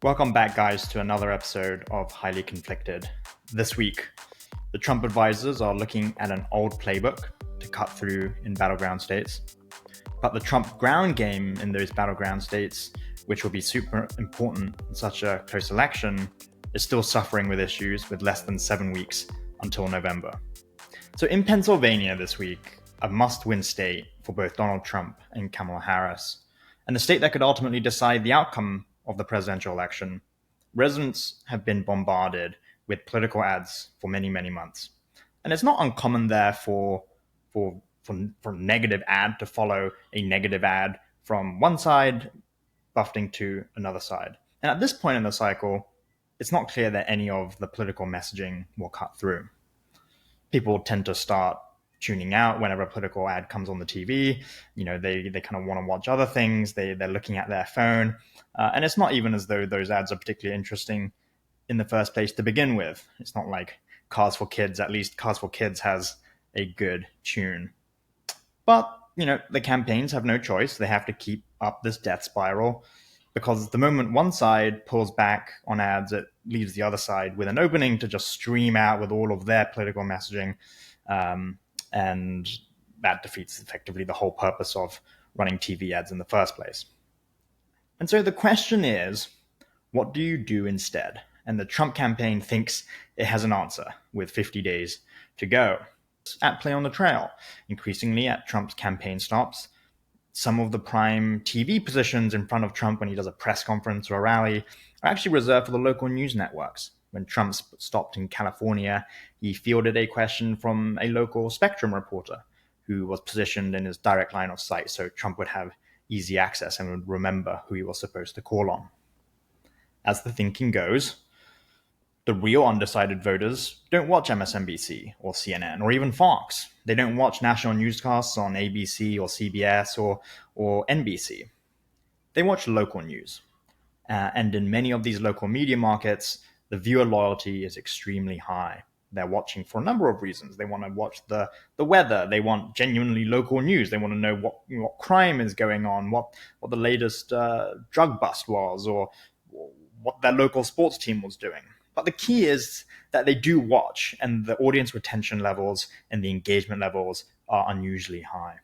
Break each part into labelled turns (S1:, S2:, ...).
S1: Welcome back, guys, to another episode of Highly Conflicted. This week, the Trump advisors are looking at an old playbook to cut through in battleground states. But the Trump ground game in those battleground states, which will be super important in such a close election, is still suffering with issues with less than 7 weeks until November. So in Pennsylvania this week, a must-win state for both Donald Trump and Kamala Harris, and the state that could ultimately decide the outcome of the presidential election, residents have been bombarded with political ads for many, many months. And it's not uncommon there for negative ad to follow a negative ad from one side, buffeting to another side. And at this point in the cycle, it's not clear that any of the political messaging will cut through. People tend to start tuning out whenever a political ad comes on the TV. They kind of want to watch other things. They're looking at their phone. And it's not even as though those ads are particularly interesting in the first place to begin with. It's not like Cars for Kids. At least Cars for Kids has a good tune. But, the campaigns have no choice. They have to keep up this death spiral because the moment one side pulls back on ads, it leaves the other side with an opening to just stream out with all of their political messaging. And that defeats effectively the whole purpose of running TV ads in the first place. And so the question is, what do you do instead? And the Trump campaign thinks it has an answer with 50 days to go. At play on the trail, increasingly at Trump's campaign stops, some of the prime TV positions in front of Trump when he does a press conference or a rally are actually reserved for the local news networks. When Trump stopped in California, he fielded a question from a local Spectrum reporter who was positioned in his direct line of sight, so Trump would have easy access and would remember who he was supposed to call on. As the thinking goes, the real undecided voters don't watch MSNBC or CNN or even Fox. They don't watch national newscasts on ABC or CBS or NBC. They watch local news. And in many of these local media markets, the viewer loyalty is extremely high. They're watching for a number of reasons. They want to watch the weather. They want genuinely local news. They want to know what crime is going on, what the latest drug bust was, or what their local sports team was doing. But the key is that they do watch, and the audience retention levels and the engagement levels are unusually high.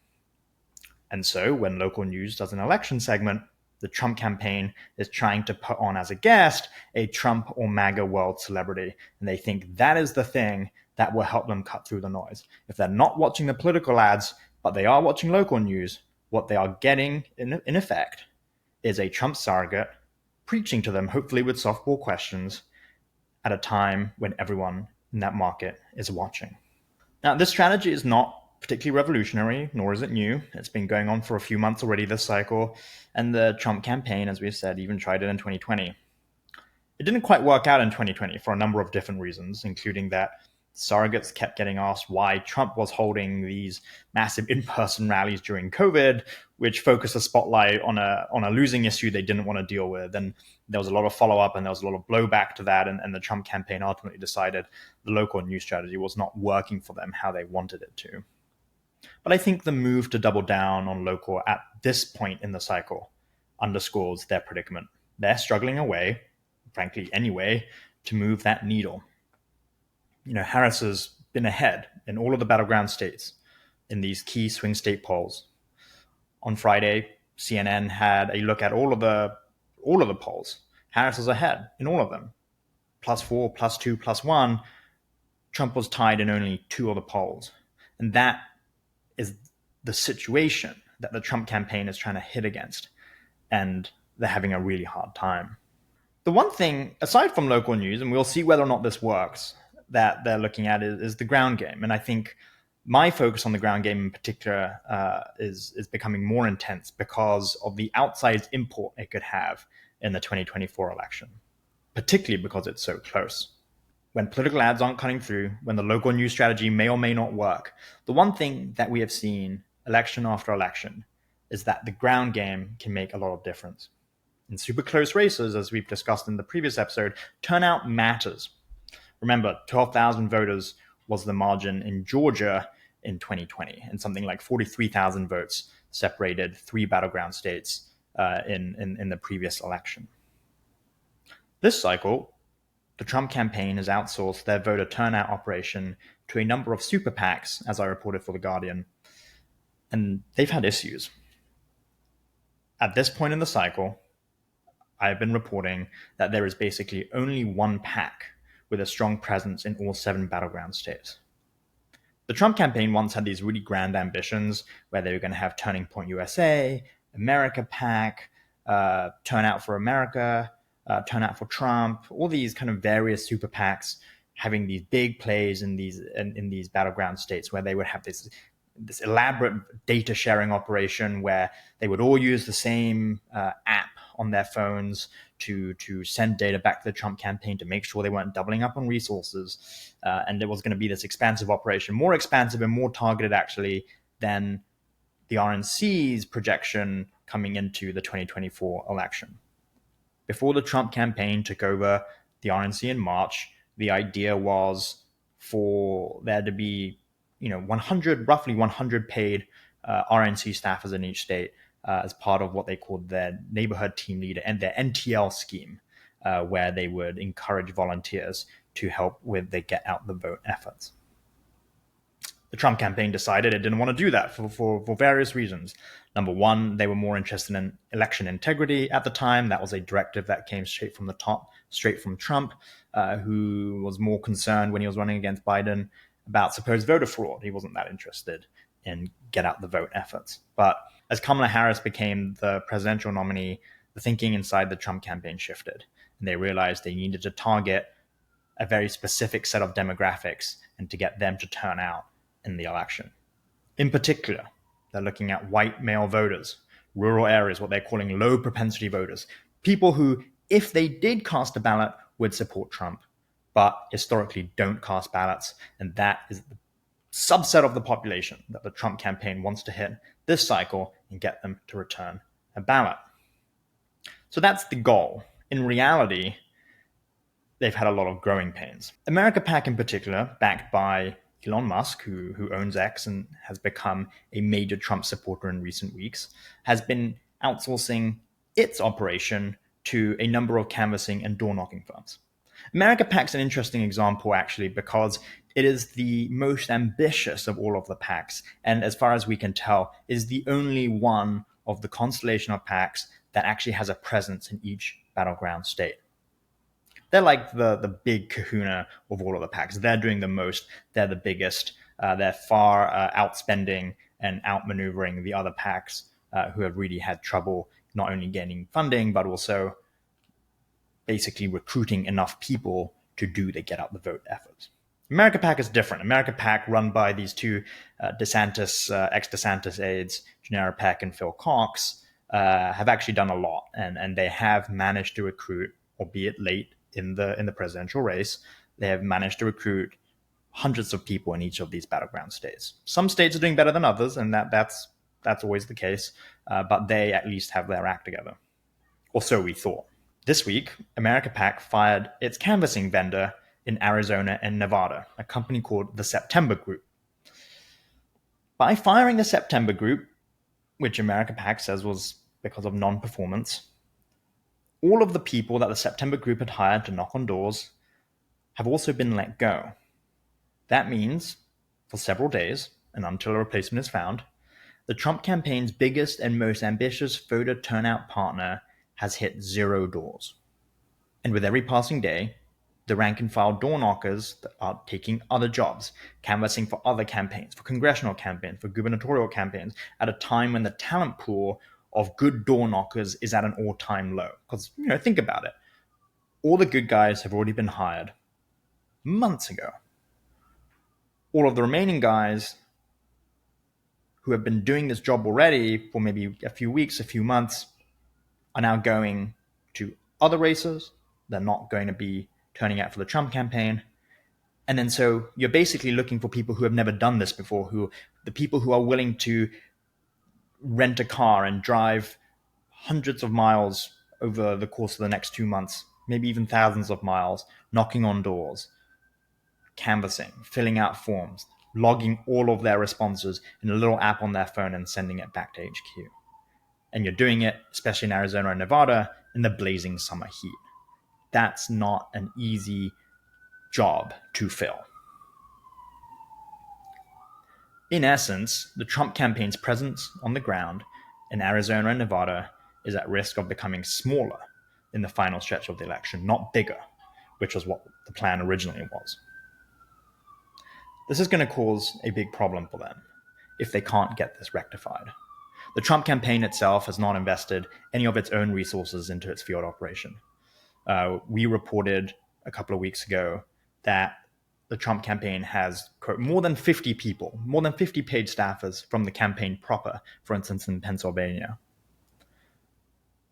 S1: And so when local news does an election segment, the Trump campaign is trying to put on as a guest a Trump or MAGA world celebrity. And they think that is the thing that will help them cut through the noise. If they're not watching the political ads, but they are watching local news, what they are getting in effect is a Trump surrogate preaching to them, hopefully with softball questions, at a time when everyone in that market is watching. Now, this strategy is not particularly revolutionary, nor is it new. It's been going on for a few months already this cycle, and the Trump campaign, as we've said, even tried it in 2020. It didn't quite work out in 2020 for a number of different reasons, including that surrogates kept getting asked why Trump was holding these massive in-person rallies during COVID, which focused a spotlight on a losing issue they didn't want to deal with. And there was a lot of follow-up and there was a lot of blowback to that. And the Trump campaign ultimately decided the local news strategy was not working for them how they wanted it to. But I think the move to double down on local at this point in the cycle underscores their predicament. They're struggling away, frankly anyway, to move that needle. Harris has been ahead in all of the battleground states in these key swing state polls. On Friday, CNN had a look at all of the polls. Harris is ahead in all of them. +4, +2, +1. Trump was tied in only 2 of the polls. And that is the situation that the Trump campaign is trying to hit against. And they're having a really hard time. The one thing, aside from local news, and we'll see whether or not this works, that they're looking at is the ground game. And I think my focus on the ground game in particular is becoming more intense because of the outsized import it could have in the 2024 election, particularly because it's so close. When political ads aren't cutting through, when the local news strategy may or may not work, the one thing that we have seen election after election is that the ground game can make a lot of difference. In super close races, as we've discussed in the previous episode, turnout matters. Remember, 12,000 voters was the margin in Georgia in 2020, and something like 43,000 votes separated 3 battleground states in the previous election. This cycle, the Trump campaign has outsourced their voter turnout operation to a number of super PACs, as I reported for The Guardian, and they've had issues. At this point in the cycle, I've been reporting that there is basically only one PAC with a strong presence in all 7 battleground states. The Trump campaign once had these really grand ambitions where they were going to have Turning Point USA, America PAC, Turnout for America, Turnout for Trump, all these kind of various super PACs having these big plays in these battleground states where they would have this elaborate data sharing operation where they would all use the same app on their phones to send data back to the Trump campaign to make sure they weren't doubling up on resources. And it was going to be this expansive operation, more expansive and more targeted actually than the RNC's projection coming into the 2024 election. Before the Trump campaign took over the RNC in March, the idea was for there to be, roughly 100 paid RNC staffers in each state as part of what they called their neighborhood team leader and their NTL scheme, where they would encourage volunteers to help with the get out the vote efforts. The Trump campaign decided it didn't want to do that for various reasons. Number one, they were more interested in election integrity at the time. That was a directive that came straight from the top, straight from Trump, who was more concerned when he was running against Biden about supposed voter fraud. He wasn't that interested in get out the vote efforts. But as Kamala Harris became the presidential nominee, the thinking inside the Trump campaign shifted. And they realized they needed to target a very specific set of demographics and to get them to turn out in the election. In particular, they're looking at white male voters, rural areas, what they're calling low propensity voters, people who, if they did cast a ballot, would support Trump, but historically don't cast ballots. And that is the subset of the population that the Trump campaign wants to hit this cycle and get them to return a ballot. So that's the goal. In reality, they've had a lot of growing pains. America PAC in particular, backed by Elon Musk, who owns X and has become a major Trump supporter in recent weeks, has been outsourcing its operation to a number of canvassing and door-knocking firms. America PAC's an interesting example, actually, because it is the most ambitious of all of the PACs, and as far as we can tell, is the only one of the constellation of PACs that actually has a presence in each battleground state. They're like the big kahuna of all of the PACs. They're doing the most. They're the biggest. They're far outspending and outmaneuvering the other PACs who have really had trouble not only getting funding, but also basically recruiting enough people to do the get out the vote efforts. America PAC is different. America PAC, run by these two ex-DeSantis aides, Janera Peck and Phil Cox, have actually done a lot, and they have managed to recruit, albeit late in the presidential race, they have managed to recruit hundreds of people in each of these battleground states. Some states are doing better than others, and that's always the case, but they at least have their act together. Or so we thought. This week, America PAC fired its canvassing vendor in Arizona and Nevada, a company called the September Group. By firing the September Group, which America PAC says was because of non-performance, all of the people that the September Group had hired to knock on doors have also been let go. That means, for several days, and until a replacement is found, the Trump campaign's biggest and most ambitious voter turnout partner has hit 0 doors. And with every passing day, the rank-and-file door knockers that are taking other jobs, canvassing for other campaigns, for congressional campaigns, for gubernatorial campaigns, at a time when the talent pool of good door knockers is at an all-time low. Because, think about it. All the good guys have already been hired months ago. All of the remaining guys who have been doing this job already for maybe a few weeks, a few months, are now going to other races. They're not going to be turning out for the Trump campaign. And then so you're basically looking for people who have never done this before, the people who are willing to rent a car and drive hundreds of miles over the course of the next 2 months, maybe even thousands of miles, knocking on doors, canvassing, filling out forms, logging all of their responses in a little app on their phone and sending it back to HQ. And you're doing it, especially in Arizona and Nevada, in the blazing summer heat. that's not an easy job to fill. In essence, the Trump campaign's presence on the ground in Arizona and Nevada is at risk of becoming smaller in the final stretch of the election, not bigger, which was what the plan originally was. This is going to cause a big problem for them if they can't get this rectified. The Trump campaign itself has not invested any of its own resources into its field operation. We reported a couple of weeks ago that the Trump campaign has, quote, more than 50 people, more than 50 paid staffers from the campaign proper, for instance, in Pennsylvania.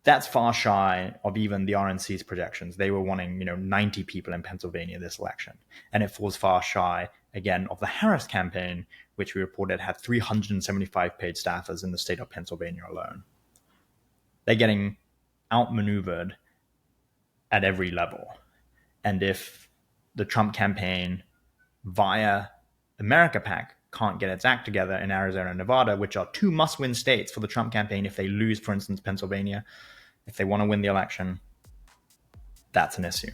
S1: That's far shy of even the RNC's projections. They were wanting, 90 people in Pennsylvania this election. And it falls far shy, again, of the Harris campaign, which we reported had 375 paid staffers in the state of Pennsylvania alone. They're getting outmaneuvered at every level. And if the Trump campaign via America PAC can't get its act together in Arizona and Nevada, which are two must-win states for the Trump campaign if they lose, for instance, Pennsylvania, if they want to win the election, that's an issue.